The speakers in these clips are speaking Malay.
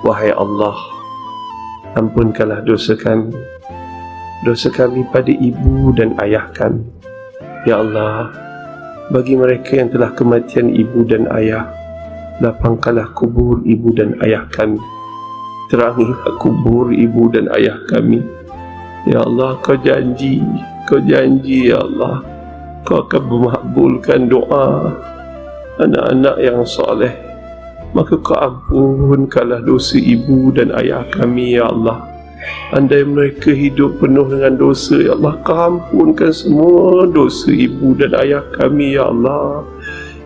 Wahai Allah, ampunkanlah dosa kami pada ibu dan ayah kami. Ya Allah, bagi mereka yang telah kematian ibu dan ayah, lapangkanlah kubur ibu dan ayah kami, terangilah kubur ibu dan ayah kami. Ya Allah, Kau janji ya Allah, Kau akan memakbulkan doa anak-anak yang soleh. Maka Kau ampunkanlah dosa ibu dan ayah kami, ya Allah. Andai mereka hidup penuh dengan dosa, ya Allah, Kau ampunkan semua dosa ibu dan ayah kami, ya Allah.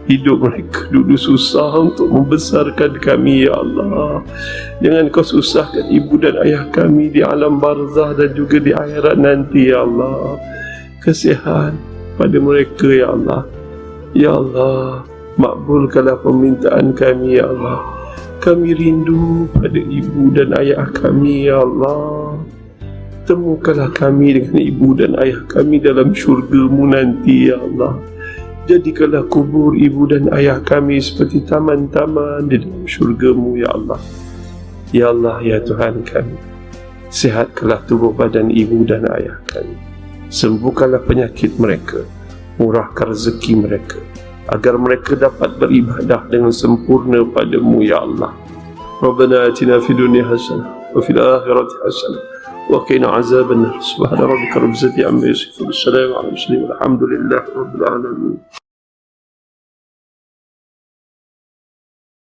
Hidup mereka dulu susah untuk membesarkan kami, ya Allah. Jangan Kau susahkan ibu dan ayah kami di alam barzah dan juga di akhirat nanti, ya Allah. Kasihan pada mereka, ya Allah. Ya Allah, makbulkanlah permintaan kami, ya Allah. Kami rindu pada ibu dan ayah kami, ya Allah. Temukanlah kami dengan ibu dan ayah kami dalam syurga-Mu nanti, ya Allah. Jadikanlah kubur ibu dan ayah kami seperti taman-taman di dalam syurga-Mu, ya Allah. Ya Allah, ya Tuhan kami, sihatkanlah tubuh badan ibu dan ayah kami. Sembuhkanlah penyakit mereka, murahkan rezeki mereka, agar mereka dapat beribadah dengan sempurna padamu, ya Allah. Rabbana atina fid dunya hasanah wa fil akhirati hasanah wa qina azabannar. Subhana rabbika rabbil izzati amma yasifun. Wassalamu ala mursalin walhamdulillahi rabbil alamin.